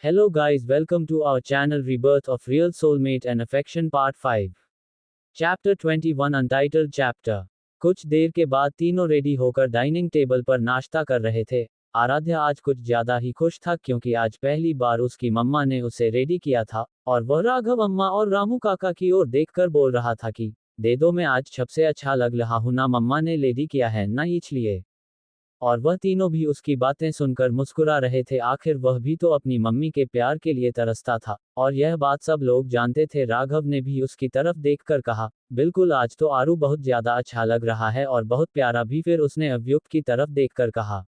Hello guys, welcome to our channel Rebirth of Real Soulmate and Affection Part 5. Chapter 21 Untitled Chapter। कुछ देर के बाद तीनों ready होकर dining table पर नाश्ता कर रहे थे। आराध्या आज कुछ ज्यादा ही खुश था क्योंकि आज पहली बार उसकी मम्मा ने उसे रेडी किया था और वह राघव अम्मा और रामू काका की ओर देखकर बोल रहा था कि दे दो, मैं आज सबसे अच्छा लग रहा हूं ना, मम्मा ने रेडी किया है ना इसलिए। और वह तीनों भी उसकी बातें सुनकर मुस्कुरा रहे थे, आखिर वह भी तो अपनी मम्मी के प्यार के लिए तरसता था और यह बात सब लोग जानते थे। राघव ने भी उसकी तरफ देखकर कहा, बिल्कुल आज तो आरू बहुत ज्यादा अच्छा लग रहा है और बहुत प्यारा भी। फिर उसने अव्युक्त की तरफ देखकर कहा,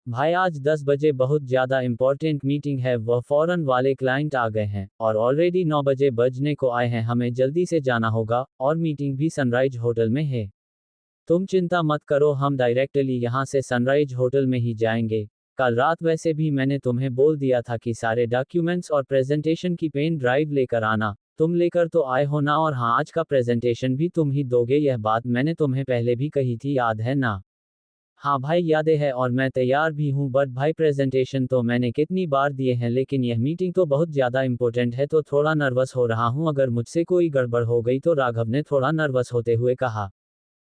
भाई आज 10 बजे बहुत ज्यादा इंपॉर्टेंट मीटिंग है, वह फॉरेन वाले क्लाइंट आ गए हैं और ऑलरेडी 9 बजे बजने को आए हैं, हमें जल्दी से जाना होगा और मीटिंग भी सनराइज होटल में है। तुम चिंता मत करो, हम डायरेक्टली यहाँ से सनराइज होटल में ही जाएंगे। कल रात वैसे भी मैंने तुम्हें बोल दिया था कि सारे डॉक्यूमेंट्स और प्रेजेंटेशन की पेन ड्राइव लेकर आना, तुम लेकर तो आए हो ना, और हाँ आज का प्रेजेंटेशन भी तुम ही दोगे, यह बात मैंने तुम्हें पहले भी कही थी, याद है ना? हाँ भाई यादें है और मैं तैयार भी हूँ, बट भाई प्रेजेंटेशन तो मैंने कितनी बार दिए हैं, लेकिन यह मीटिंग तो बहुत ज़्यादा इंपॉर्टेंट है तो थोड़ा नर्वस हो रहा हूँ, अगर मुझसे कोई गड़बड़ हो गई तो, राघव ने थोड़ा नर्वस होते हुए कहा।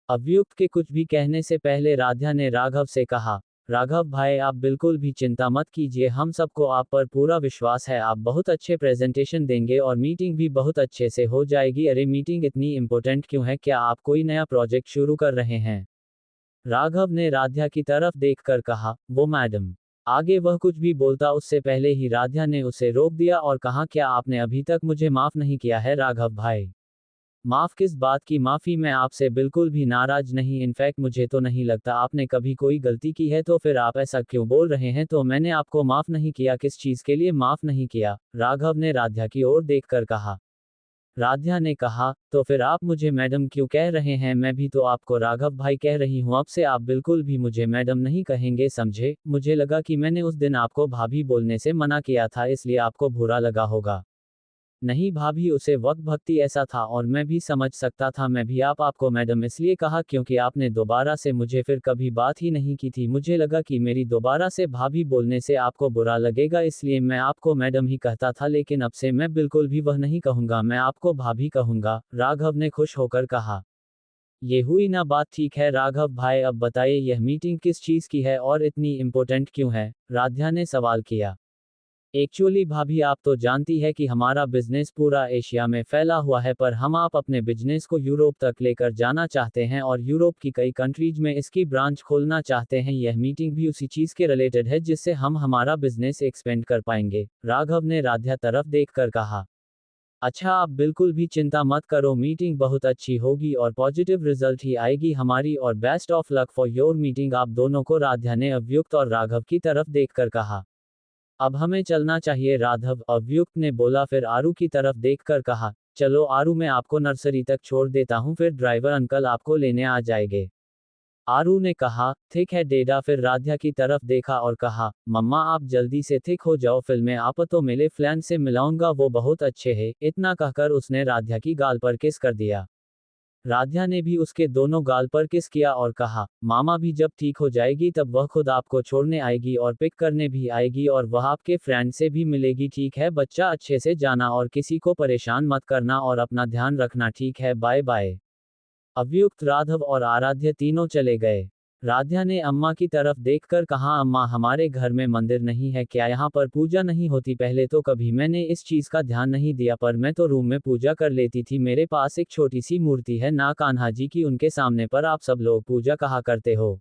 अव्युक्त के कुछ भी कहने से पहले राध्या ने राघव से कहा, राघव भाई आप बिल्कुल भी चिंता मत कीजिए, हम सबको आप पर पूरा विश्वास है, आप बहुत अच्छे प्रेजेंटेशन देंगे और मीटिंग भी बहुत अच्छे से हो जाएगी। अरे मीटिंग इतनी इंपॉर्टेंट क्यों है, क्या आप कोई नया प्रोजेक्ट शुरू कर रहे हैं? राघव ने राध्या की तरफ देखकर कहा, वो मैडम। आगे वह कुछ भी बोलता उससे पहले ही राध्या ने उसे रोक दिया और कहा, क्या आपने अभी तक मुझे माफ नहीं किया है राघव भाई? माफ किस बात की माफी, मैं आपसे बिल्कुल भी नाराज नहीं, इनफैक्ट मुझे तो नहीं लगता आपने कभी कोई गलती की है, तो फिर आप ऐसा क्यों बोल रहे हैं? तो मैंने आपको माफ नहीं किया, किस चीज के लिए माफ नहीं किया? राघव ने राध्या की ओर देखकर कहा। राध्या ने कहा, तो फिर आप मुझे मैडम क्यों कह रहे हैं? मैं भी तो आपको राघव भाई कह रही हूँ, अब से आप बिल्कुल भी मुझे मैडम नहीं कहेंगे, समझे? मुझे लगा कि मैंने उस दिन आपको भाभी बोलने से मना किया था, इसलिए आपको बुरा लगा होगा। नहीं भाभी, उसे वक्त भक्ति ऐसा था और मैं भी समझ सकता था, मैं भी आपको मैडम इसलिए कहा क्योंकि आपने दोबारा से मुझे फिर कभी बात ही नहीं की थी, मुझे लगा कि मेरी दोबारा से भाभी बोलने से आपको बुरा लगेगा, इसलिए मैं आपको मैडम ही कहता था, लेकिन अब से मैं बिल्कुल भी वह नहीं कहूंगा, मैं आपको भाभी कहूंगा। राघव ने खुश होकर कहा। ये हुई ना बात, ठीक है राघव भाई, अब बताइए यह मीटिंग किस चीज की है और इतनी इम्पोर्टेंट क्यों है? राध्या ने सवाल किया। एक्चुअली भाभी आप तो जानती है कि हमारा बिजनेस पूरा एशिया में फैला हुआ है, पर हम आप अपने बिजनेस को यूरोप तक लेकर जाना चाहते हैं और यूरोप की कई कंट्रीज में इसकी ब्रांच खोलना चाहते हैं, यह मीटिंग भी उसी चीज के रिलेटेड है जिससे हम हमारा बिजनेस एक्सपेंड कर पाएंगे। राघव ने राध्या तरफ देखकर कहा। अच्छा आप बिल्कुल भी चिंता मत करो, मीटिंग बहुत अच्छी होगी और पॉजिटिव रिजल्ट ही आएगी हमारी, और best of luck for your meeting आप दोनों को, राध्या ने अव्युक्त और राघव की तरफ देखकर कहा। अब हमें चलना चाहिए राघव, अव्युक्त ने बोला, फिर आरू की तरफ देखकर कहा, चलो आरू मैं आपको नर्सरी तक छोड़ देता हूँ, फिर ड्राइवर अंकल आपको लेने आ जाएंगे। आरू ने कहा, ठीक है डेडा, फिर राध्या की तरफ देखा और कहा, मम्मा आप जल्दी से थिक हो जाओ, फिल्में आप तो मेरे फ्लैन से मिलाऊंगा, वो बहुत अच्छे हैं, इतना कहकर उसने राध्या की गाल पर किस कर दिया। राध्या ने भी उसके दोनों गाल पर किस किया और कहा, मामा भी जब ठीक हो जाएगी तब वह खुद आपको छोड़ने आएगी और पिक करने भी आएगी और वह आपके फ्रेंड से भी मिलेगी, ठीक है बच्चा, अच्छे से जाना और किसी को परेशान मत करना और अपना ध्यान रखना, ठीक है, बाय बाय। अव्युक्त, राघव और आराध्य तीनों चले गए। राध्या ने अम्मा की तरफ देखकर कहा, अम्मा हमारे घर में मंदिर नहीं है क्या, यहाँ पर पूजा नहीं होती? पहले तो कभी मैंने इस चीज का ध्यान नहीं दिया, पर मैं तो रूम में पूजा कर लेती थी, मेरे पास एक छोटी सी मूर्ति है ना कान्हा जी की, उनके सामने पर आप सब लोग पूजा कहा करते हो।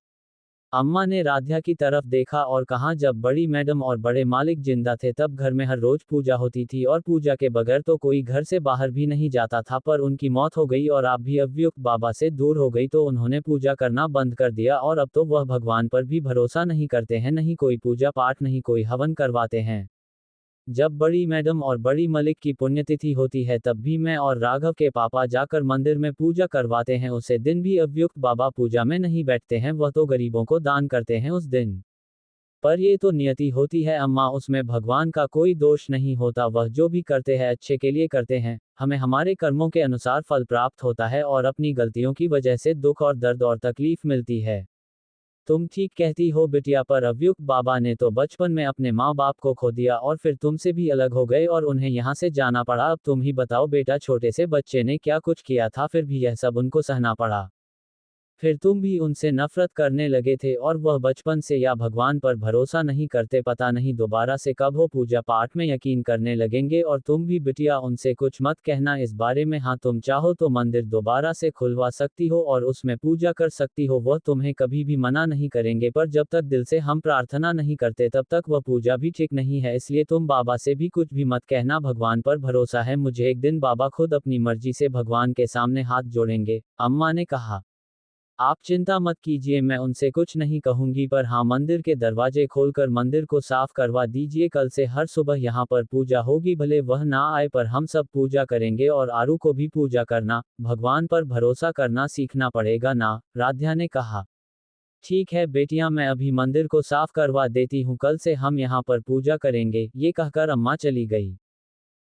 अम्मा ने राध्या की तरफ देखा और कहा, जब बड़ी मैडम और बड़े मालिक जिंदा थे तब घर में हर रोज पूजा होती थी और पूजा के बगैर तो कोई घर से बाहर भी नहीं जाता था, पर उनकी मौत हो गई और आप भी अव्युक्त बाबा से दूर हो गई तो उन्होंने पूजा करना बंद कर दिया और अब तो वह भगवान पर भी भरोसा नहीं करते हैं, नहीं कोई पूजा पाठ, नहीं कोई हवन करवाते हैं। जब बड़ी मैडम और बड़ी मलिक की पुण्यतिथि होती है तब भी मैं और राघव के पापा जाकर मंदिर में पूजा करवाते हैं, उसे दिन भी अव्युक्त बाबा पूजा में नहीं बैठते हैं, वह तो गरीबों को दान करते हैं उस दिन। पर ये तो नियति होती है अम्मा, उसमें भगवान का कोई दोष नहीं होता, वह जो भी करते हैं अच्छे के लिए करते हैं, हमें हमारे कर्मों के अनुसार फल प्राप्त होता है और अपनी गलतियों की वजह से दुख और दर्द और तकलीफ मिलती है। तुम ठीक कहती हो बिटिया, पर अवयुक्त बाबा ने तो बचपन में अपने माँ बाप को खो दिया और फिर तुमसे भी अलग हो गए और उन्हें यहाँ से जाना पड़ा। अब तुम ही बताओ बेटा, छोटे से बच्चे ने क्या कुछ किया था, फिर भी यह सब उनको सहना पड़ा। फिर तुम भी उनसे नफरत करने लगे थे और वह बचपन से या भगवान पर भरोसा नहीं करते, पता नहीं दोबारा से कब हो पूजा पाठ में यकीन करने लगेंगे। और तुम भी बिटिया उनसे कुछ मत कहना इस बारे में। हाँ, तुम चाहो तो मंदिर दोबारा से खुलवा सकती हो और उसमें पूजा कर सकती हो, वह तुम्हें कभी भी मना नहीं करेंगे, पर जब तक दिल से हम प्रार्थना नहीं करते तब तक वह पूजा भी ठीक नहीं है। इसलिए तुम बाबा से भी कुछ भी मत कहना, भगवान पर भरोसा है मुझे, एक दिन बाबा खुद अपनी मर्जी से भगवान के सामने हाथ जोड़ेंगे। अम्मा ने कहा, आप चिंता मत कीजिए, मैं उनसे कुछ नहीं कहूंगी, पर हाँ, मंदिर के दरवाजे खोलकर मंदिर को साफ करवा दीजिए। कल से हर सुबह यहाँ पर पूजा होगी, भले वह ना आए पर हम सब पूजा करेंगे और आरू को भी पूजा करना, भगवान पर भरोसा करना सीखना पड़ेगा ना, राध्या ने कहा। ठीक है बेटियां, मैं अभी मंदिर को साफ करवा देती हूँ, कल से हम यहाँ पर पूजा करेंगे। ये कहकर अम्मा चली गई।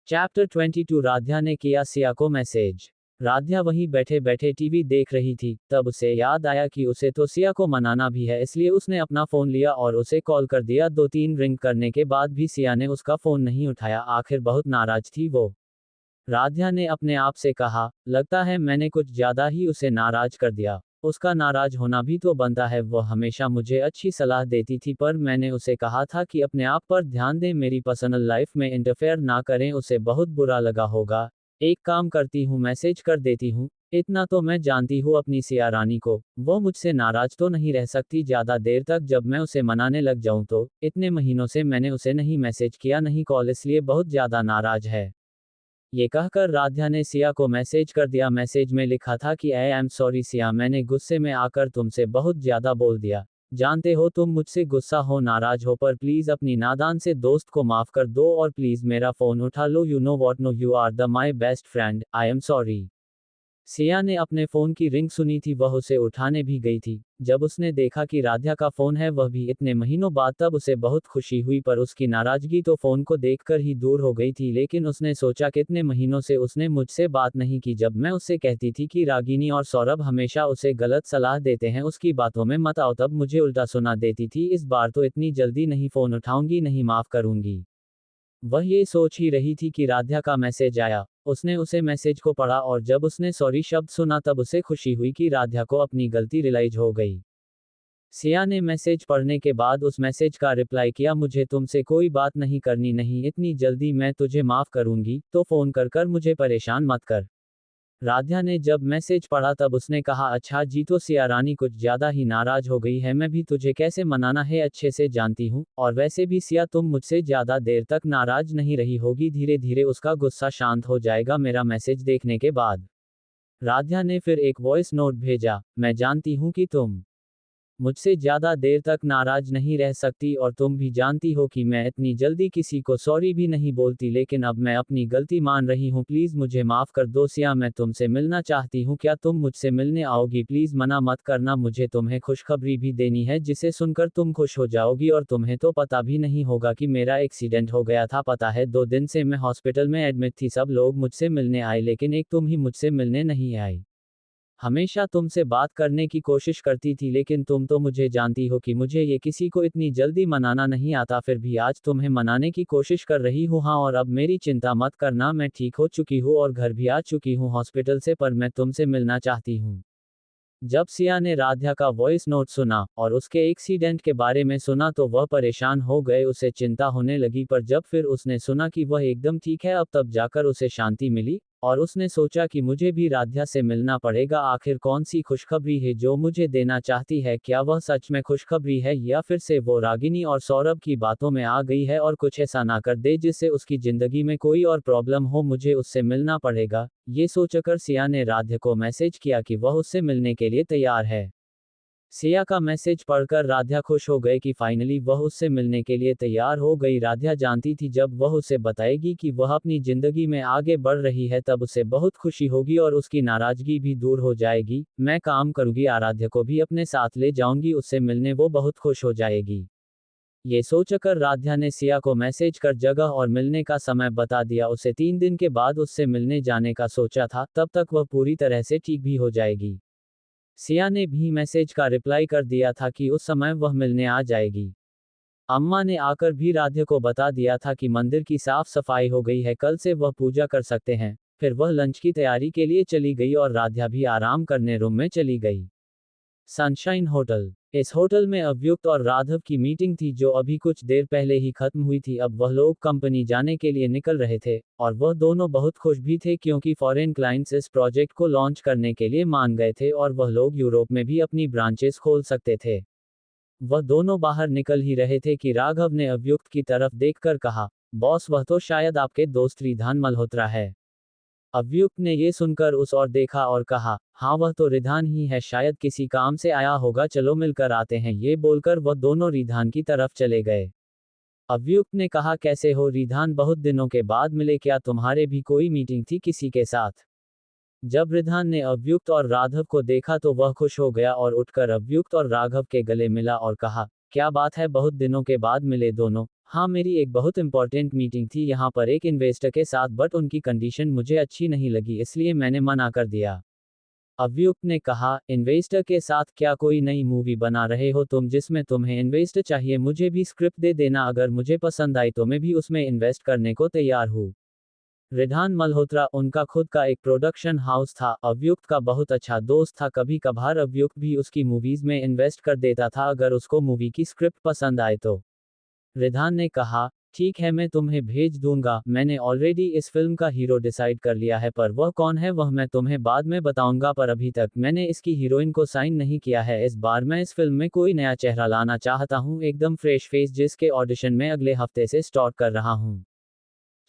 चैप्टर 22 राध्या ने किया सिया को मैसेज। राध्या वहीं बैठे बैठे टीवी देख रही थी, तब उसे याद आया कि उसे तो सिया को मनाना भी है, इसलिए उसने अपना फोन लिया और उसे कॉल कर दिया। 2-3 रिंग करने के बाद भी सिया ने उसका फोन नहीं उठाया, आखिर बहुत नाराज थी वो। राध्या ने अपने आप से कहा, लगता है मैंने कुछ ज्यादा ही उसे नाराज कर दिया। उसका नाराज होना भी तो बनता है, वह हमेशा मुझे अच्छी सलाह देती थी, पर मैंने उसे कहा था कि अपने आप पर ध्यान दें, मेरी पर्सनल लाइफ में इंटरफेयर ना करें, उसे बहुत बुरा लगा होगा। एक काम करती हूँ, मैसेज कर देती हूँ। इतना तो मैं जानती हूँ अपनी सिया रानी को, वो मुझसे नाराज तो नहीं रह सकती ज्यादा देर तक, जब मैं उसे मनाने लग जाऊं तो। इतने महीनों से मैंने उसे नहीं मैसेज किया, नहीं कॉल, इसलिए बहुत ज्यादा नाराज है। ये कहकर राध्या ने सिया को मैसेज कर दिया। मैसेज में लिखा था कि आई एम सॉरी सिया, मैंने गुस्से में आकर तुमसे बहुत ज्यादा बोल दिया। जानते हो तुम मुझसे गुस्सा हो, नाराज हो, पर प्लीज अपनी नादान से दोस्त को माफ कर दो और प्लीज मेरा फोन उठा लो। You know what, no you are the my best friend, I am sorry. Siya ने अपने फोन की रिंग सुनी थी, वह उसे उठाने भी गई थी। जब उसने देखा कि राध्या का फोन है, वह भी इतने महीनों बाद, तब उसे बहुत खुशी हुई, पर उसकी नाराजगी तो फोन को देखकर ही दूर हो गई थी। लेकिन उसने सोचा, कितने महीनों से उसने मुझसे बात नहीं की, जब मैं उससे कहती थी कि रागिनी और सौरभ हमेशा उसे गलत सलाह देते हैं, उसकी बातों में मत आओ, तब मुझे उल्टा सुना देती थी। इस बार तो इतनी जल्दी नहीं फोन उठाऊंगी, नहीं माफ करूंगी। वह ये सोच ही रही थी कि राध्या का मैसेज आया। उसने उसे मैसेज को पढ़ा और जब उसने सॉरी शब्द सुना, तब उसे खुशी हुई कि राध्या को अपनी गलती रियलाइज हो गई। सिया ने मैसेज पढ़ने के बाद उस मैसेज का रिप्लाई किया, मुझे तुमसे कोई बात नहीं करनी, नहीं इतनी जल्दी, मैं तुझे माफ करूंगी, तो फोन कर कर मुझे परेशान मत कर। राध्या ने जब मैसेज पढ़ा तब उसने कहा, अच्छा जी, तो सिया रानी कुछ ज्यादा ही नाराज हो गई है, मैं भी तुझे कैसे मनाना है अच्छे से जानती हूँ, और वैसे भी सिया तुम मुझसे ज्यादा देर तक नाराज नहीं रही होगी, धीरे धीरे उसका गुस्सा शांत हो जाएगा मेरा मैसेज देखने के बाद। राध्या ने फिर एक वॉइस नोट भेजा, मैं जानती हूँ कि तुम मुझसे ज्यादा देर तक नाराज नहीं रह सकती, और तुम भी जानती हो कि मैं इतनी जल्दी किसी को सॉरी भी नहीं बोलती, लेकिन अब मैं अपनी गलती मान रही हूँ, प्लीज मुझे माफ कर दो सिया, मैं तुमसे मिलना चाहती हूँ, क्या तुम मुझसे मिलने आओगी, प्लीज मना मत करना, मुझे तुम्हें खुशखबरी भी देनी है जिसे सुनकर तुम खुश हो जाओगी, और तुम्हें तो पता भी नहीं होगा कि मेरा एक्सीडेंट हो गया था, पता है 2 दिन से मैं हॉस्पिटल में एडमिट थी, सब लोग मुझसे मिलने आए, लेकिन एक तुम ही मुझसे मिलने नहीं आई। हमेशा तुमसे बात करने की कोशिश करती थी, लेकिन तुम तो मुझे जानती हो कि मुझे ये किसी को इतनी जल्दी मनाना नहीं आता, फिर भी आज तुम्हें मनाने की कोशिश कर रही हूँ। हाँ, और अब मेरी चिंता मत करना, मैं ठीक हो चुकी हूँ और घर भी आ चुकी हूँ हॉस्पिटल से, पर मैं तुमसे मिलना चाहती हूँ। जब सिया ने राध्या का वॉइस नोट सुना और उसके एक्सीडेंट के बारे में सुना, तो वह परेशान हो गए, उसे चिंता होने लगी, पर जब फिर उसने सुना कि वह एकदम ठीक है अब, तब जाकर उसे शांति मिली, और उसने सोचा कि मुझे भी राध्या से मिलना पड़ेगा, आखिर कौन सी खुशखबरी है जो मुझे देना चाहती है, क्या वह सच में खुशखबरी है, या फिर से वो रागिनी और सौरभ की बातों में आ गई है और कुछ ऐसा ना कर दे जिससे उसकी जिंदगी में कोई और प्रॉब्लम हो, मुझे उससे मिलना पड़ेगा। ये सोचकर सिया ने राध्या को मैसेज किया कि वह उससे मिलने के लिए तैयार है। सिया का मैसेज पढ़कर राध्या खुश हो गए कि फाइनली वह उससे मिलने के लिए तैयार हो गई। राध्या जानती थी जब वह उसे बताएगी कि वह अपनी जिंदगी में आगे बढ़ रही है, तब उसे बहुत खुशी होगी और उसकी नाराजगी भी दूर हो जाएगी। मैं काम करूंगी, आराध्या को भी अपने साथ ले जाऊंगी, उससे मिलने वो बहुत खुश हो जाएगी। ये सोचकर राध्या ने सिया को मैसेज कर जगह और मिलने का समय बता दिया। उसे 3 दिन के बाद उससे मिलने जाने का सोचा था, तब तक वह पूरी तरह से ठीक भी हो जाएगी। सिया ने भी मैसेज का रिप्लाई कर दिया था कि उस समय वह मिलने आ जाएगी। अम्मा ने आकर भी राध्या को बता दिया था कि मंदिर की साफ सफाई हो गई है, कल से वह पूजा कर सकते हैं। फिर वह लंच की तैयारी के लिए चली गई और राध्या भी आराम करने रूम में चली गई। Sunshine hotel. इस होटल में अव्युक्त और राघव की मीटिंग थी जो अभी कुछ देर पहले ही खत्म हुई थी। अब वह लोग कंपनी जाने के लिए निकल रहे थे और वह दोनों बहुत खुश भी थे क्योंकि फॉरेन क्लाइंट्स इस प्रोजेक्ट को लॉन्च करने के लिए मान गए थे और वह लोग यूरोप में भी अपनी ब्रांचेस खोल सकते थे। वह दोनों बाहर निकल ही रहे थे कि राघव ने अव्युक्त की तरफ देखकर कहा, बॉस वह तो शायद आपके दोस्त रिधान मल्होत्रा है। अव्युक्त ने ये सुनकर उस ओर देखा और कहा, हाँ वह तो रिधान ही है, शायद किसी काम से आया होगा, चलो मिलकर आते हैं। ये बोलकर वह दोनों रिधान की तरफ चले गए। अव्युक्त ने कहा, कैसे हो रिधान, बहुत दिनों के बाद मिले, क्या तुम्हारे भी कोई मीटिंग थी किसी के साथ? जब रिधान ने अव्युक्त और राघव को देखा तो वह खुश हो गया और उठकर अव्युक्त और राघव के गले मिला और कहा, क्या बात है, बहुत दिनों के बाद मिले दोनों। हाँ मेरी एक बहुत इंपॉर्टेंट मीटिंग थी यहाँ पर एक इन्वेस्टर के साथ, बट उनकी कंडीशन मुझे अच्छी नहीं लगी इसलिए मैंने मना कर दिया। अव्युक्त ने कहा, इन्वेस्टर के साथ क्या कोई नई मूवी बना रहे हो तुम जिसमें तुम्हें इन्वेस्टर चाहिए? मुझे भी स्क्रिप्ट दे देना, अगर मुझे पसंद आई तो मैं भी उसमें इन्वेस्ट करने को तैयार हूँ। रिधान मल्होत्रा उनका खुद का एक प्रोडक्शन हाउस था। अव्युक्त का बहुत अच्छा दोस्त था, कभी कभार अव्युक्त भी उसकी मूवीज में इन्वेस्ट कर देता था अगर उसको मूवी की स्क्रिप्ट पसंद आए तो। रिधान ने कहा, ठीक है मैं तुम्हें भेज दूंगा, मैंने ऑलरेडी इस फिल्म का हीरो डिसाइड कर लिया है, पर वह कौन है वह मैं तुम्हें बाद में बताऊंगा, पर अभी तक मैंने इसकी हीरोइन को साइन नहीं किया है। इस बार मैं इस फिल्म में कोई नया चेहरा लाना चाहता हूँ, एकदम फ्रेश फेस, जिसके ऑडिशन में अगले हफ्ते से स्टार्ट कर रहा हूँ।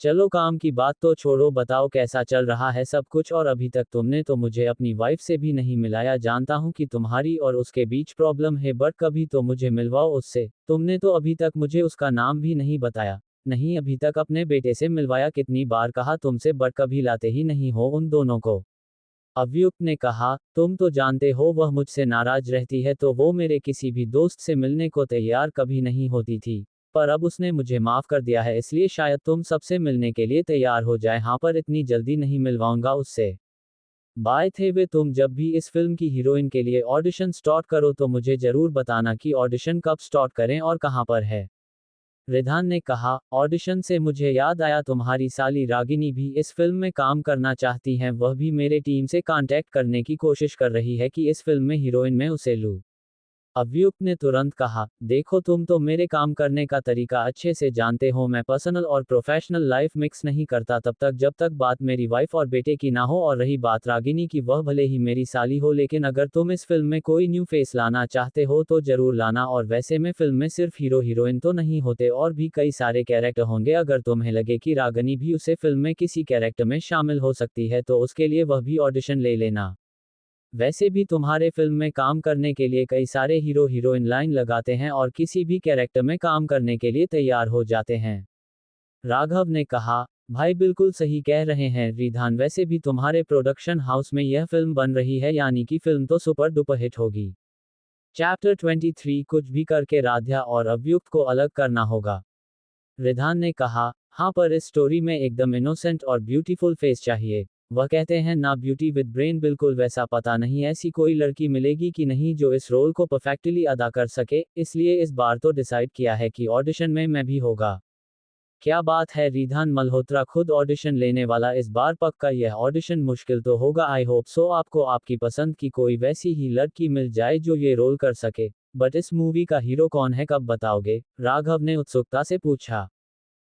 चलो काम की बात तो छोड़ो, बताओ कैसा चल रहा है सब कुछ, और अभी तक तुमने तो मुझे अपनी वाइफ से भी नहीं मिलाया। जानता हूँ कि तुम्हारी और उसके बीच प्रॉब्लम है, बट कभी तो मुझे मिलवाओ उससे। तुमने तो अभी तक मुझे उसका नाम भी नहीं बताया। नहीं अभी तक अपने बेटे से मिलवाया, कितनी बार कहा तुमसे, बट कभी लाते ही नहीं हो उन दोनों को। अव्युक्त ने कहा, तुम तो जानते हो वह मुझसे नाराज रहती है तो वो मेरे किसी भी दोस्त से मिलने को तैयार कभी नहीं होती थी, पर अब उसने मुझे माफ कर दिया है इसलिए शायद तुम सबसे मिलने के लिए तैयार हो जाए। हाँ पर इतनी जल्दी नहीं मिलवाऊंगा उससे। बाय थे वे, तुम जब भी इस फिल्म की हीरोइन के लिए ऑडिशन स्टार्ट करो तो मुझे जरूर बताना कि ऑडिशन कब स्टार्ट करें और कहाँ पर है। रिधान ने कहा, ऑडिशन से मुझे याद आया, तुम्हारी साली रागिनी भी इस फिल्म में काम करना चाहती हैं, वह भी मेरे टीम से कांटेक्ट करने की कोशिश कर रही है कि इस फिल्म में हीरोइन में उसे लूं। अव्युक्त ने तुरंत कहा, देखो तुम तो मेरे काम करने का तरीका अच्छे से जानते हो, मैं पर्सनल और प्रोफेशनल लाइफ मिक्स नहीं करता तब तक जब तक बात मेरी वाइफ और बेटे की ना हो, और रही बात रागिनी की, वह भले ही मेरी साली हो, लेकिन अगर तुम इस फिल्म में कोई न्यू फेस लाना चाहते हो तो जरूर लाना। और वैसे में फिल्म में सिर्फ हीरो हीरोइन तो नहीं होते, और भी कई सारे कैरेक्टर होंगे, अगर तुम्हें लगे कि रागिनी भी उसे फिल्म में किसी कैरेक्टर में शामिल हो सकती है तो उसके लिए वह भी ऑडिशन ले लेना। वैसे भी तुम्हारे फिल्म में काम करने के लिए कई सारे हीरो हीरोइन लाइन लगाते हैं और किसी भी कैरेक्टर में काम करने के लिए तैयार हो जाते हैं। राघव ने कहा, भाई बिल्कुल सही कह रहे हैं रिधान, वैसे भी तुम्हारे प्रोडक्शन हाउस में यह फिल्म बन रही है, यानी कि फिल्म तो सुपर डुपर हिट होगी। चैप्टर 23, कुछ भी करके राध्या और अव्युक्त को अलग करना होगा। रिधान ने कहा, हाँ पर इस स्टोरी में एकदम इनोसेंट और ब्यूटीफुल फेस चाहिए। वह कहते हैं ना, ब्यूटी विद ब्रेन, बिल्कुल वैसा। पता नहीं ऐसी कोई लड़की मिलेगी कि नहीं जो इस रोल को परफेक्टली अदा कर सके, इसलिए इस बार तो डिसाइड किया है कि ऑडिशन में मैं भी होगा। क्या बात है, रिधान मल्होत्रा खुद ऑडिशन लेने वाला इस बार, पक्का यह ऑडिशन मुश्किल तो होगा। आई होप सो आपको आपकी पसंद की कोई वैसी ही लड़की मिल जाए जो ये रोल कर सके। बट इस मूवी का हीरो कौन है कब बताओगे? राघव ने उत्सुकता से पूछा।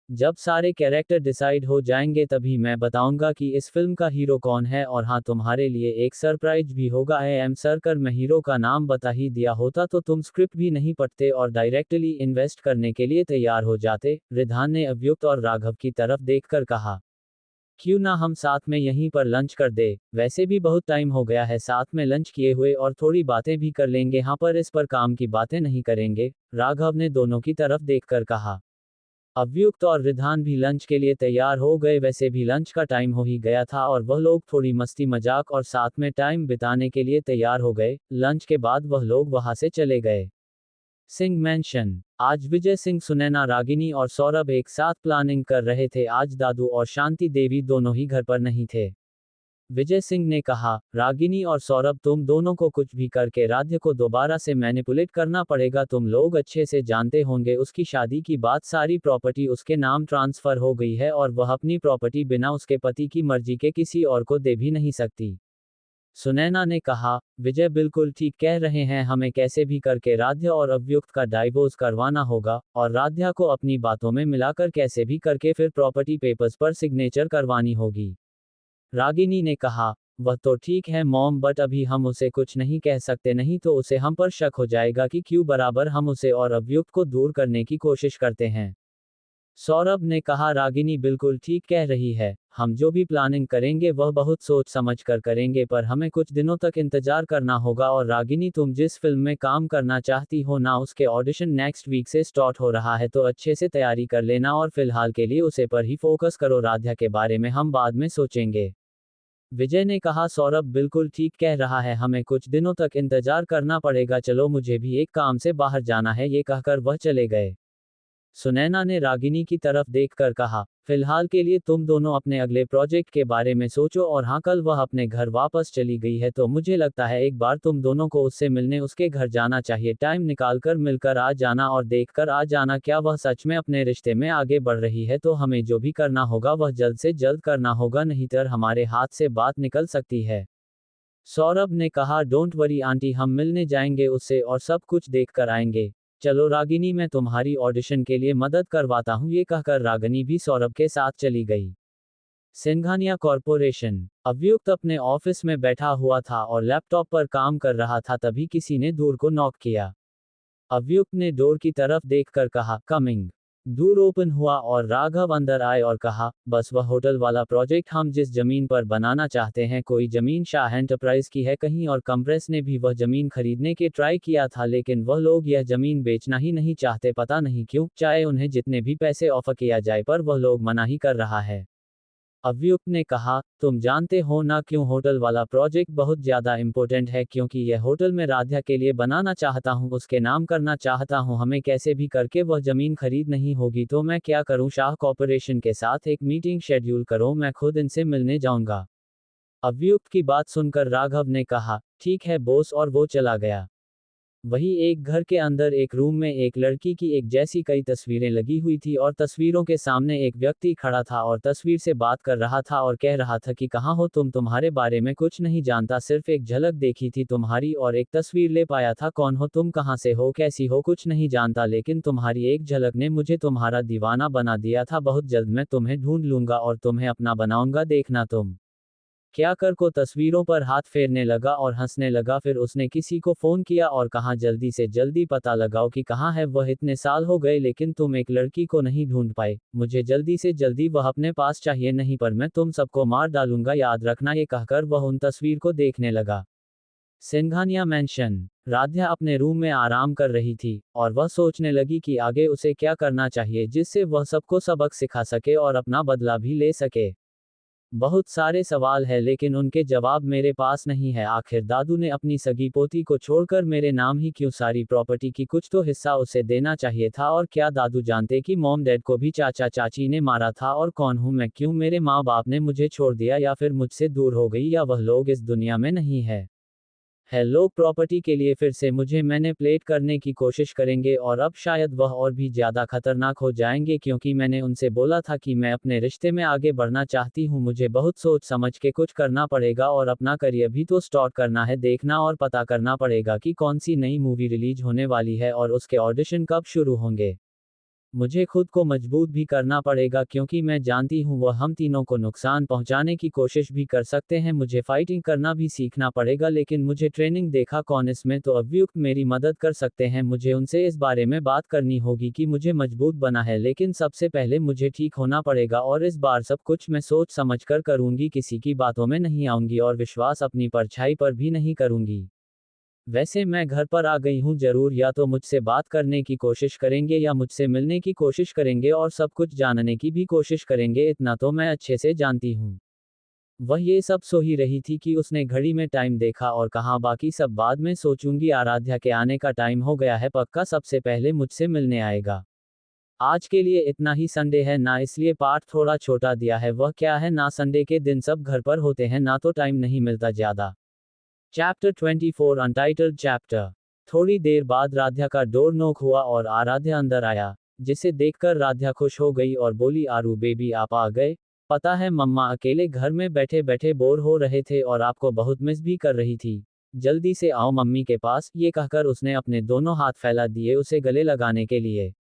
जब सारे कैरेक्टर डिसाइड हो जाएंगे तभी मैं बताऊंगा कि इस फिल्म का हीरो कौन है, और हाँ तुम्हारे लिए एक सरप्राइज भी होगा। आई एम सर, कर मैं हीरो का नाम बता ही दिया होता तो तुम स्क्रिप्ट भी नहीं पढ़ते और डायरेक्टली इन्वेस्ट करने के लिए तैयार हो जाते। रिधान ने अव्युक्त और राघव की तरफ देखकर कहा, क्यों ना हम साथ में यहीं पर लंच कर दे, वैसे भी बहुत टाइम हो गया है साथ में लंच किए हुए, और थोड़ी बातें भी कर लेंगे। हाँ पर इस पर काम की बातें नहीं करेंगे, राघव ने दोनों की तरफ देखकर कहा। अव्युक्त और रिधान भी लंच के लिए तैयार हो गए, वैसे भी लंच का टाइम हो ही गया था और वह लोग थोड़ी मस्ती मजाक और साथ में टाइम बिताने के लिए तैयार हो गए। लंच के बाद वह लोग वहां से चले गए। सिंह मैंशन। आज विजय सिंह, सुनैना, रागिनी और सौरभ एक साथ प्लानिंग कर रहे थे। आज दादू और शांति देवी दोनों ही घर पर नहीं थे। विजय सिंह ने कहा, रागिनी और सौरभ तुम दोनों को कुछ भी करके राध्य को दोबारा से मैनिपुलेट करना पड़ेगा। तुम लोग अच्छे से जानते होंगे उसकी शादी की बात, सारी प्रॉपर्टी उसके नाम ट्रांसफर हो गई है और वह अपनी प्रॉपर्टी बिना उसके पति की मर्जी के किसी और को दे भी नहीं सकती। सुनैना ने कहा, विजय बिल्कुल ठीक कह रहे हैं, हमें कैसे भी करके राध्या और अव्युक्त का डाइवोर्स करवाना होगा और राध्या को अपनी बातों में मिलाकर कैसे भी करके फिर प्रॉपर्टी पेपर्स पर सिग्नेचर करवानी होगी। रागिनी ने कहा, वह तो ठीक है मॉम, बट अभी हम उसे कुछ नहीं कह सकते, नहीं तो उसे हम पर शक हो जाएगा कि क्यों बराबर हम उसे और अव्युक्त को दूर करने की कोशिश करते हैं। सौरभ ने कहा, रागिनी बिल्कुल ठीक कह रही है, हम जो भी प्लानिंग करेंगे वह बहुत सोच समझ कर करेंगे, पर हमें कुछ दिनों तक इंतजार करना होगा। और रागिनी तुम जिस फिल्म में काम करना चाहती हो ना, उसके ऑडिशन नेक्स्ट वीक से स्टार्ट हो रहा है, तो अच्छे से तैयारी कर लेना और फिलहाल के लिए उसे पर ही फोकस करो, राध्या के बारे में हम बाद में सोचेंगे। विजय ने कहा, सौरभ बिल्कुल ठीक कह रहा है, हमें कुछ दिनों तक इंतजार करना पड़ेगा, चलो मुझे भी एक काम से बाहर जाना है, ये कहकर वह चले गए। सुनैना ने रागिनी की तरफ देखकर कहा, फिलहाल के लिए तुम दोनों अपने अगले प्रोजेक्ट के बारे में सोचो। और हाँ, कल वह अपने घर वापस चली गई है तो मुझे लगता है एक बार तुम दोनों को उससे मिलने उसके घर जाना चाहिए, टाइम निकालकर मिलकर आ जाना और देखकर आ जाना क्या वह सच में अपने रिश्ते में आगे बढ़ रही है। तो हमें जो भी करना होगा वह जल्द से जल्द करना होगा, नहीं तो हमारे हाथ से बात निकल सकती है। सौरभ ने कहा, डोंट वरी आंटी, हम मिलने जाएंगे उससे और सब कुछ देख कर आएंगे। चलो रागिनी, मैं तुम्हारी ऑडिशन के लिए मदद करवाता हूँ, ये कहकर रागिनी भी सौरभ के साथ चली गई। सिंघानिया कॉरपोरेशन। अव्युक्त अपने ऑफिस में बैठा हुआ था और लैपटॉप पर काम कर रहा था, तभी किसी ने डोर को नॉक किया। अव्युक्त ने डोर की तरफ देखकर कहा, कमिंग। डोर ओपन हुआ और राघव अंदर आए और कहा, बस वह होटल वाला प्रोजेक्ट हम जिस जमीन पर बनाना चाहते हैं, कोई जमीन शाह एंटरप्राइज की है कहीं, और कंप्रेस ने भी वह जमीन खरीदने के ट्राई किया था, लेकिन वह लोग यह जमीन बेचना ही नहीं चाहते, पता नहीं क्यों, चाहे उन्हें जितने भी पैसे ऑफर किया जाए पर वह लोग मना ही कर रहा है। अव्युक्त ने कहा, तुम जानते हो ना क्यों होटल वाला प्रोजेक्ट बहुत ज्यादा इंपॉर्टेंट है, क्योंकि यह होटल मैं राध्या के लिए बनाना चाहता हूँ, उसके नाम करना चाहता हूँ, हमें कैसे भी करके वह जमीन खरीद नहीं होगी, तो मैं क्या करूँ, शाह कॉरपोरेशन के साथ एक मीटिंग शेड्यूल करो, मैं खुद इनसे मिलने जाऊंगा। अव्युक्त की बात सुनकर राघव ने कहा, ठीक है बॉस, और वो चला गया। वही एक घर के अंदर एक रूम में एक लड़की की एक जैसी कई तस्वीरें लगी हुई थी और तस्वीरों के सामने एक व्यक्ति खड़ा था और तस्वीर से बात कर रहा था और कह रहा था कि कहाँ हो तुम, तुम्हारे बारे में कुछ नहीं जानता, सिर्फ एक झलक देखी थी तुम्हारी और एक तस्वीर ले पाया था, कौन हो तुम, कहाँ से हो, कैसी हो, कुछ नहीं जानता, लेकिन तुम्हारी एक झलक ने मुझे तुम्हारा दीवाना बना दिया था, बहुत जल्द मैं तुम्हें ढूंढ लूंगा और तुम्हें अपना बनाऊंगा, देखना तुम क्या कर। को तस्वीरों पर हाथ फेरने लगा और हंसने लगा, फिर उसने किसी को फोन किया और कहा, जल्दी से जल्दी पता लगाओ कि कहाँ है वह, इतने साल हो गए लेकिन तुम एक लड़की को नहीं ढूंढ पाए, मुझे जल्दी से जल्दी वह अपने पास चाहिए, नहीं पर मैं तुम सबको मार डालूंगा, याद रखना, ये कहकर वह उन तस्वीर को देखने लगा। सिंघानिया मैंशन। राध्या अपने रूम में आराम कर रही थी और वह सोचने लगी कि आगे उसे क्या करना चाहिए जिससे वह सबको सबक सिखा सके और अपना बदला भी ले सके। बहुत सारे सवाल है लेकिन उनके जवाब मेरे पास नहीं है, आखिर दादू ने अपनी सगी पोती को छोड़कर मेरे नाम ही क्यों सारी प्रॉपर्टी की कुछ तो हिस्सा उसे देना चाहिए था, और क्या दादू जानते कि मॉम डैड को भी चाचा चाची ने मारा था, और कौन हूं मैं, क्यों मेरे माँ बाप ने मुझे छोड़ दिया या फिर मुझसे दूर हो गई, या वह लोग इस दुनिया में नहीं है लोग प्रॉपर्टी के लिए फिर से मुझे मैनिपुलेट करने की कोशिश करेंगे और अब शायद वह और भी ज़्यादा खतरनाक हो जाएंगे, क्योंकि मैंने उनसे बोला था कि मैं अपने रिश्ते में आगे बढ़ना चाहती हूँ, मुझे बहुत सोच समझ के कुछ करना पड़ेगा और अपना करियर भी तो स्टार्ट करना है, देखना और पता करना पड़ेगा कि कौन सी नई मूवी रिलीज होने वाली है और उसके ऑडिशन कब शुरू होंगे। मुझे खुद को मजबूत भी करना पड़ेगा क्योंकि मैं जानती हूँ वह हम तीनों को नुकसान पहुंचाने की कोशिश भी कर सकते हैं, मुझे फाइटिंग करना भी सीखना पड़ेगा, लेकिन मुझे ट्रेनिंग देखा कौन इसमें, तो अव्युक्त मेरी मदद कर सकते हैं, मुझे उनसे इस बारे में बात करनी होगी कि मुझे मजबूत बना है, लेकिन सबसे पहले मुझे ठीक होना पड़ेगा और इस बार सब कुछ मैं सोच समझ कर करूंगी, किसी की बातों में नहीं आऊंगी और विश्वास अपनी परछाई पर भी नहीं करूंगी। वैसे मैं घर पर आ गई हूँ, जरूर या तो मुझसे बात करने की कोशिश करेंगे या मुझसे मिलने की कोशिश करेंगे और सब कुछ जानने की भी कोशिश करेंगे, इतना तो मैं अच्छे से जानती हूँ। वह ये सब सो ही रही थी कि उसने घड़ी में टाइम देखा और कहा, बाकी सब बाद में सोचूंगी, आराध्या के आने का टाइम हो गया है, पक्का सबसे पहले मुझसे मिलने आएगा। आज के लिए इतना ही। संडे है ना, इसलिए पार्ट थोड़ा छोटा दिया है। वह क्या है ना, संडे के दिन सब घर पर होते हैं ना, तो टाइम नहीं मिलता ज्यादा। Chapter 24 untitled chapter. थोड़ी देर बाद राध्या का डोर नॉक हुआ और आराध्या अंदर आया, जिसे देखकर राध्या खुश हो गई और बोली, आरू बेबी आप आ गए। पता है मम्मा अकेले घर में बैठे बैठे बोर हो रहे थे और आपको बहुत मिस भी कर रही थी। जल्दी से आओ मम्मी के पास। ये कहकर उसने अपने दोनों हाथ फैला दिए उसे गले लगाने के लिए।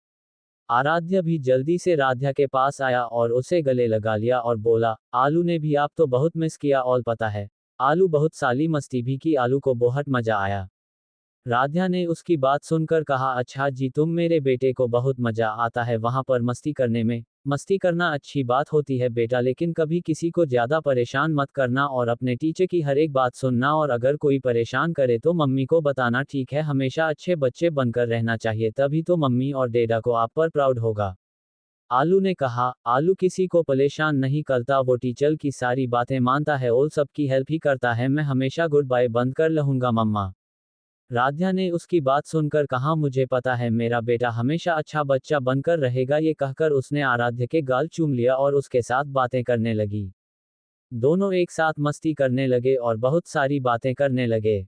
आराध्या भी जल्दी से राध्या के पास आया और उसे गले लगा लिया और बोला, आलू ने भी आप तो बहुत मिस किया और पता है आलू बहुत साली मस्ती भी की, आलू को बहुत मजा आया। राध्या ने उसकी बात सुनकर कहा, अच्छा जी, तुम मेरे बेटे को बहुत मजा आता है वहां पर मस्ती करने में। मस्ती करना अच्छी बात होती है बेटा, लेकिन कभी किसी को ज्यादा परेशान मत करना और अपने टीचर की हर एक बात सुनना, और अगर कोई परेशान करे तो मम्मी को बताना, ठीक है। हमेशा अच्छे बच्चे बनकर रहना चाहिए, तभी तो मम्मी और डैडा को आप पर प्राउड होगा। आलू ने कहा, आलू किसी को परेशान नहीं करता, वो टीचर की सारी बातें मानता है और सबकी हेल्प ही करता है। मैं हमेशा गुड बाय बंद कर रहूंगा मम्मा। राध्या ने उसकी बात सुनकर कहा, मुझे पता है मेरा बेटा हमेशा अच्छा बच्चा बनकर रहेगा। ये कहकर उसने आराध्या के गाल चूम लिया और उसके साथ बातें करने लगी। दोनों एक साथ मस्ती करने लगे और बहुत सारी बातें करने लगे।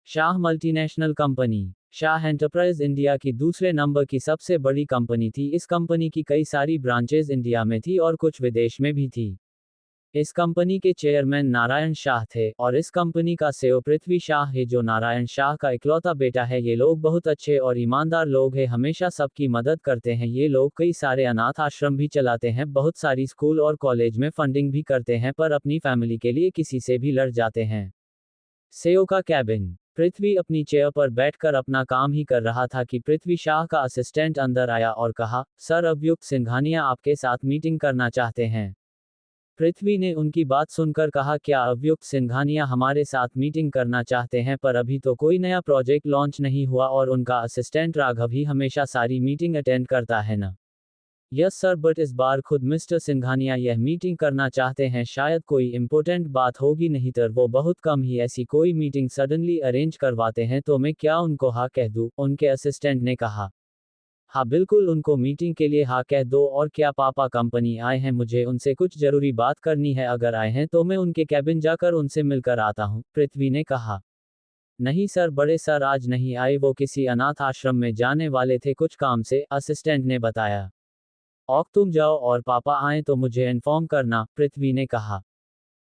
Shah multinational company. Shah enterprise India की दूसरे नंबर की सबसे बड़ी कंपनी थी। इस कंपनी की कई सारी ब्रांचेज इंडिया में थी और कुछ विदेश में भी थी। इस कंपनी के चेयरमैन नारायण शाह थे और इस कंपनी का सीईओ पृथ्वी शाह है, जो नारायण शाह का इकलौता बेटा है। ये लोग बहुत अच्छे और ईमानदार लोग हैं, हमेशा सबकी मदद करते हैं। ये लोग कई सारे अनाथ आश्रम भी चलाते हैं, बहुत सारी स्कूल और कॉलेज में फंडिंग भी करते हैं, पर अपनी फैमिली के लिए किसी से भी लड़ जाते हैं। सीईओ का कैबिन। पृथ्वी अपनी चेयर पर बैठकर अपना काम ही कर रहा था कि पृथ्वी शाह का असिस्टेंट अंदर आया और कहा, सर अभियुक्त सिंघानिया आपके साथ मीटिंग करना चाहते हैं। पृथ्वी ने उनकी बात सुनकर कहा, क्या अभियुक्त सिंघानिया हमारे साथ मीटिंग करना चाहते हैं, पर अभी तो कोई नया प्रोजेक्ट लॉन्च नहीं हुआ और उनका असिस्टेंट राघव ही हमेशा सारी मीटिंग अटेंड करता है ना। यस सर, बट इस बार खुद मिस्टर सिंघानिया यह मीटिंग करना चाहते हैं। शायद कोई इम्पोर्टेंट बात होगी, नहीं तो वो बहुत कम ही ऐसी कोई मीटिंग सडनली अरेंज करवाते हैं। तो मैं क्या उनको हाँ कह दूं? उनके असिस्टेंट ने कहा। हाँ बिल्कुल, उनको मीटिंग के लिए हाँ कह दो। और क्या पापा कंपनी आए हैं? मुझे उनसे कुछ जरूरी बात करनी है। अगर आए हैं तो मैं उनके कैबिन जाकर उनसे मिलकर आता हूँ, पृथ्वी ने कहा। नहीं सर, बड़े सर आज नहीं आए, वो किसी अनाथ आश्रम में जाने वाले थे कुछ काम से, असिस्टेंट ने बताया। औक तुम जाओ और पापा आए तो मुझे इन्फॉर्म करना, पृथ्वी ने कहा।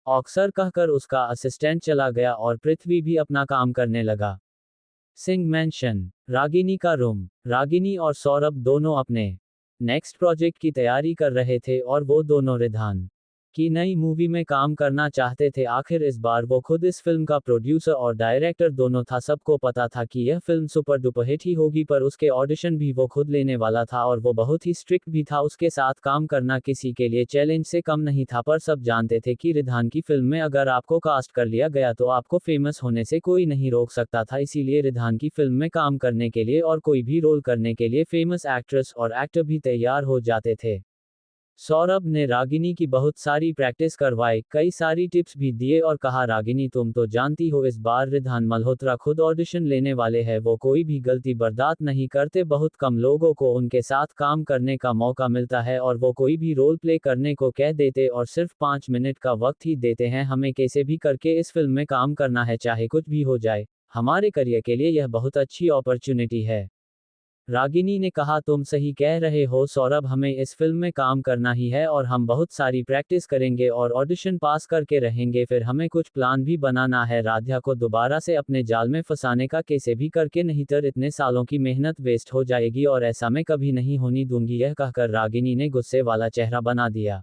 औक सर कहकर उसका असिस्टेंट चला गया और पृथ्वी भी अपना काम करने लगा। सिंह मैंशन। रागिनी का रूम। रागिनी और सौरभ दोनों अपने नेक्स्ट प्रोजेक्ट की तैयारी कर रहे थे और वो दोनों रिधान की नई मूवी में काम करना चाहते थे। आखिर इस बार वो खुद इस फिल्म का प्रोड्यूसर और डायरेक्टर दोनों था। सबको पता था कि यह फिल्म सुपर डुपर हिट ही होगी, पर उसके ऑडिशन भी वो खुद लेने वाला था और वो बहुत ही स्ट्रिक्ट भी था। उसके साथ काम करना किसी के लिए चैलेंज से कम नहीं था, पर सब जानते थे कि रिधान की फिल्म में अगर आपको कास्ट कर लिया गया तो आपको फेमस होने से कोई नहीं रोक सकता था। इसीलिए रिधान की फिल्म में काम करने के लिए और कोई भी रोल करने के लिए फेमस एक्ट्रेस और एक्टर भी तैयार हो जाते थे। सौरभ ने रागिनी की बहुत सारी प्रैक्टिस करवाई, कई सारी टिप्स भी दिए और कहा, रागिनी तुम तो जानती हो इस बार रिधान मल्होत्रा खुद ऑडिशन लेने वाले हैं। वो कोई भी गलती बर्दाश्त नहीं करते, बहुत कम लोगों को उनके साथ काम करने का मौका मिलता है और वो कोई भी रोल प्ले करने को कह देते और सिर्फ 5 मिनट का वक्त ही देते हैं। हमें कैसे भी करके इस फिल्म में काम करना है, चाहे कुछ भी हो जाए। हमारे करियर के लिए यह बहुत अच्छी अपॉर्चुनिटी है। रागिनी ने कहा, तुम सही कह रहे हो सौरभ, हमें इस फिल्म में काम करना ही है और हम बहुत सारी प्रैक्टिस करेंगे और ऑडिशन पास करके रहेंगे। फिर हमें कुछ प्लान भी बनाना है राध्या को दोबारा से अपने जाल में फंसाने का, कैसे भी करके, नहीं तो इतने सालों की मेहनत वेस्ट हो जाएगी और ऐसा मैं कभी नहीं होने दूंगी। यह कहकर रागिनी ने गुस्से वाला चेहरा बना दिया।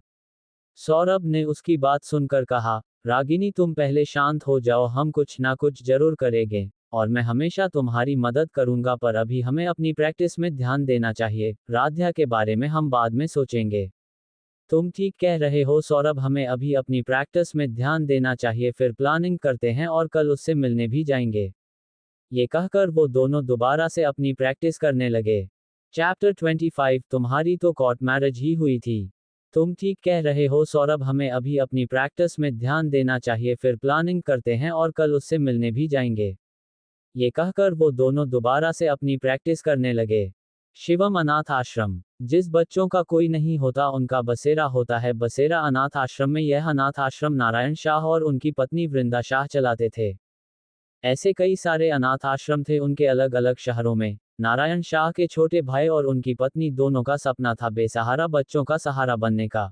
सौरभ ने उसकी बात सुनकर कहा, रागिनी तुम पहले शांत हो जाओ, हम कुछ ना कुछ जरूर करेंगे और मैं हमेशा तुम्हारी मदद करूंगा, पर अभी हमें अपनी प्रैक्टिस में ध्यान देना चाहिए। राध्या के बारे में हम बाद में सोचेंगे। तुम ठीक कह रहे हो सौरभ, हमें अभी अपनी प्रैक्टिस में ध्यान देना चाहिए, फिर प्लानिंग करते हैं और कल उससे मिलने भी जाएंगे। ये कहकर वो दोनों दोबारा से अपनी प्रैक्टिस करने लगे। चैप्टर 25 तुम्हारी तो कोर्ट मैरिज ही हुई थी। तुम ठीक कह रहे हो सौरभ, हमें अभी अपनी प्रैक्टिस में ध्यान देना चाहिए, फिर प्लानिंग करते हैं और कल उससे मिलने भी जाएंगे। ये कहकर वो दोनों दोबारा से अपनी प्रैक्टिस करने लगे। शिवम अनाथ आश्रम। जिस बच्चों का कोई नहीं होता उनका बसेरा होता है। बसेरा अनाथ आश्रम में यह अनाथ आश्रम नारायण शाह और उनकी पत्नी वृंदा शाह चलाते थे। ऐसे कई सारे अनाथ आश्रम थे उनके अलग अलग शहरों में। नारायण शाह के छोटे भाई और उनकी पत्नी दोनों का सपना था बेसहारा बच्चों का सहारा बनने का।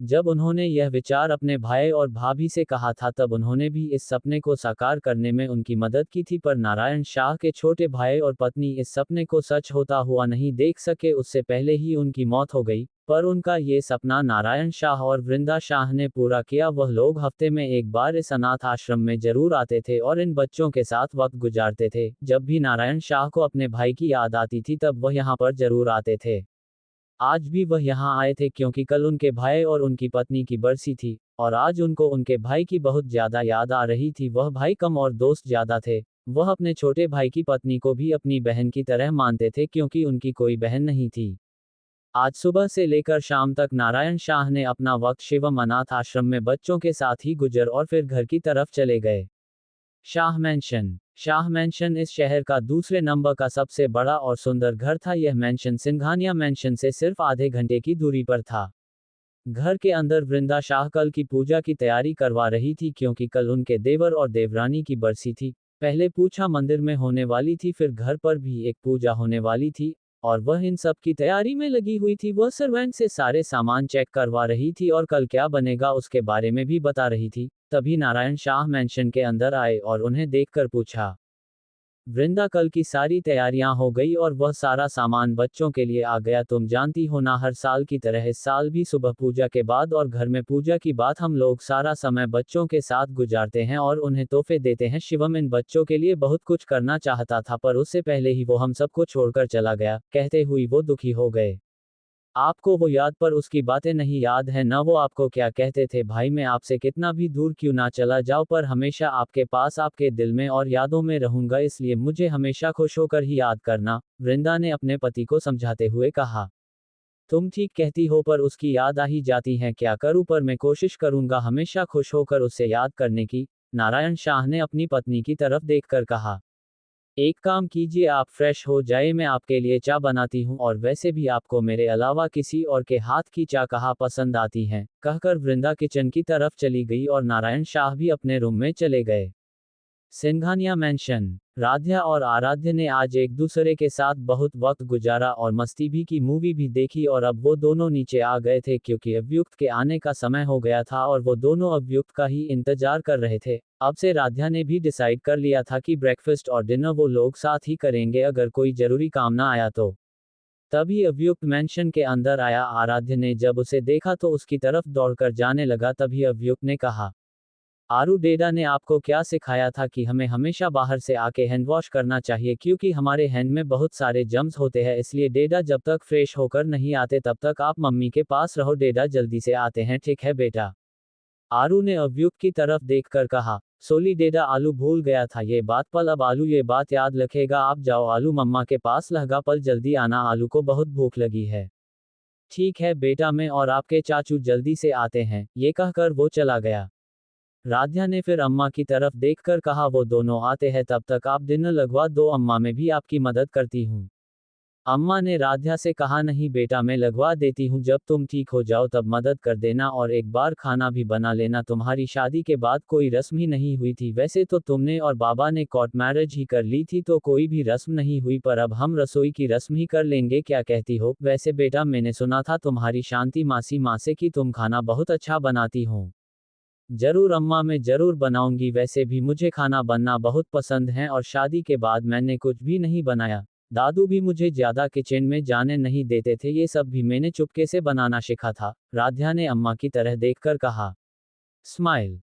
जब उन्होंने यह विचार अपने भाई और भाभी से कहा था तब उन्होंने भी इस सपने को साकार करने में उनकी मदद की थी, पर नारायण शाह के छोटे भाई और पत्नी इस सपने को सच होता हुआ नहीं देख सके। उससे पहले ही उनकी मौत हो गई, पर उनका ये सपना नारायण शाह और वृंदा शाह ने पूरा किया। वह लोग हफ्ते में एक बार इस अनाथ आश्रम में जरूर आते थे और इन बच्चों के साथ वक्त गुजारते थे। जब भी नारायण शाह को अपने भाई की याद आती थी तब वह यहाँ पर जरूर आते थे। आज भी वह यहाँ आए थे क्योंकि कल उनके भाई और उनकी पत्नी की बरसी थी, और आज उनको उनके भाई की बहुत ज्यादा याद आ रही थी। वह भाई कम और दोस्त ज्यादा थे। वह अपने छोटे भाई की पत्नी को भी अपनी बहन की तरह मानते थे क्योंकि उनकी कोई बहन नहीं थी। आज सुबह से लेकर शाम तक नारायण शाह ने अपना वक्त शिवम अनाथ आश्रम में बच्चों के साथ ही गुजर और फिर घर की तरफ चले गए। शाह मैंशन। शाह मैंशन इस शहर का दूसरे नंबर का सबसे बड़ा और सुंदर घर था। यह मैंशन सिंघानिया मैंशन से सिर्फ आधे घंटे की दूरी पर था। घर के अंदर वृंदा शाह कल की पूजा की तैयारी करवा रही थी क्योंकि कल उनके देवर और देवरानी की बरसी थी। पहले पूजा मंदिर में होने वाली थी, फिर घर पर भी एक पूजा होने वाली थी, और वह इन सब की तैयारी में लगी हुई थी। वह सर्वेंट से सारे सामान चेक करवा रही थी और कल क्या बनेगा उसके बारे में भी बता रही थी। तभी नारायण शाह मैंशन के अंदर आए और उन्हें देखकर पूछा, वृंदा कल की सारी तैयारियां हो गई और वह सारा सामान बच्चों के लिए आ गया। तुम जानती हो ना, हर साल की तरह इस साल भी सुबह पूजा के बाद और घर में पूजा की बात हम लोग सारा समय बच्चों के साथ गुजारते हैं और उन्हें तोहफे देते हैं। शिवम इन बच्चों के लिए बहुत कुछ करना चाहता था, पर उससे पहले ही वो हम सबको छोड़कर चला गया। कहते हुए वो दुखी हो गए। आपको वो याद, पर उसकी बातें नहीं याद है ना? वो आपको क्या कहते थे? भाई मैं आपसे कितना भी दूर क्यों ना चला जाऊं, पर हमेशा आपके पास आपके दिल में और यादों में रहूंगा, इसलिए मुझे हमेशा खुश होकर ही याद करना, वृंदा ने अपने पति को समझाते हुए कहा। तुम ठीक कहती हो, पर उसकी याद आ ही जाती है, क्या करूं? पर मैं कोशिश करूंगा हमेशा खुश होकर उसे याद करने की, नारायण शाह ने अपनी पत्नी की तरफ देखकर कहा। एक काम कीजिए, आप फ्रेश हो जाए, मैं आपके लिए चाय बनाती हूँ, और वैसे भी आपको मेरे अलावा किसी और के हाथ की चाय कहाँ पसंद आती है। कहकर वृंदा किचन की तरफ चली गई और नारायण शाह भी अपने रूम में चले गए। सिंघानिया मैंशन। राध्या और आराध्य ने आज एक दूसरे के साथ बहुत वक्त गुजारा और मस्ती भी की, मूवी भी देखी, और अब वो दोनों नीचे आ गए थे क्योंकि अभियुक्त के आने का समय हो गया था और वो दोनों अभियुक्त का ही इंतजार कर रहे थे। अब से राध्या ने भी डिसाइड कर लिया था कि ब्रेकफास्ट और डिनर वो लोग साथ ही करेंगे अगर कोई जरूरी काम ना आया तो। तभी अभियुक्त मैंशन के अंदर आया। आराध्य ने जब उसे देखा तो उसकी तरफ दौड़कर जाने लगा। तभी अभियुक्त ने कहा, आरू डेडा ने आपको क्या सिखाया था कि हमें हमेशा बाहर से आके हैंड वॉश करना चाहिए क्योंकि हमारे हैंड में बहुत सारे जम्स होते हैं, इसलिए डेडा जब तक फ्रेश होकर नहीं आते तब तक आप मम्मी के पास रहो, डेडा जल्दी से आते हैं, ठीक है बेटा? आरू ने अभियुक्त की तरफ देखकर कहा। सोली डेडा आलू भूल गया था ये बात, पल अब आलू ये बात याद रखेगा। आप जाओ आलू मम्मा के पास लगा, पल जल्दी आना, आलू को बहुत भूख लगी है। ठीक है बेटा, मैं और आपके चाचू जल्दी से आते हैं, ये कहकर वो चला गया। राध्या ने फिर अम्मा की तरफ देखकर कहा, वो दोनों आते हैं तब तक आप डिनर लगवा दो, अम्मा मैं भी आपकी मदद करती हूँ। अम्मा ने राध्या से कहा, नहीं बेटा मैं लगवा देती हूँ, जब तुम ठीक हो जाओ तब मदद कर देना और एक बार खाना भी बना लेना। तुम्हारी शादी के बाद कोई रस्म ही नहीं हुई थी, वैसे तो तुमने और बाबा ने कोर्ट मैरिज ही कर ली थी तो कोई भी रस्म नहीं हुई, पर अब हम रसोई की रस्म ही कर लेंगे, क्या कहती हो? वैसे बेटा मैंने सुना था तुम्हारी शांति मासी माँ से कि तुम खाना बहुत अच्छा बनाती हो। जरूर अम्मा, मैं जरूर बनाऊंगी, वैसे भी मुझे खाना बनना बहुत पसंद है और शादी के बाद मैंने कुछ भी नहीं बनाया। दादू भी मुझे ज्यादा किचन में जाने नहीं देते थे, ये सब भी मैंने चुपके से बनाना सीखा था, राध्या ने अम्मा की तरह देखकर कहा। स्माइल।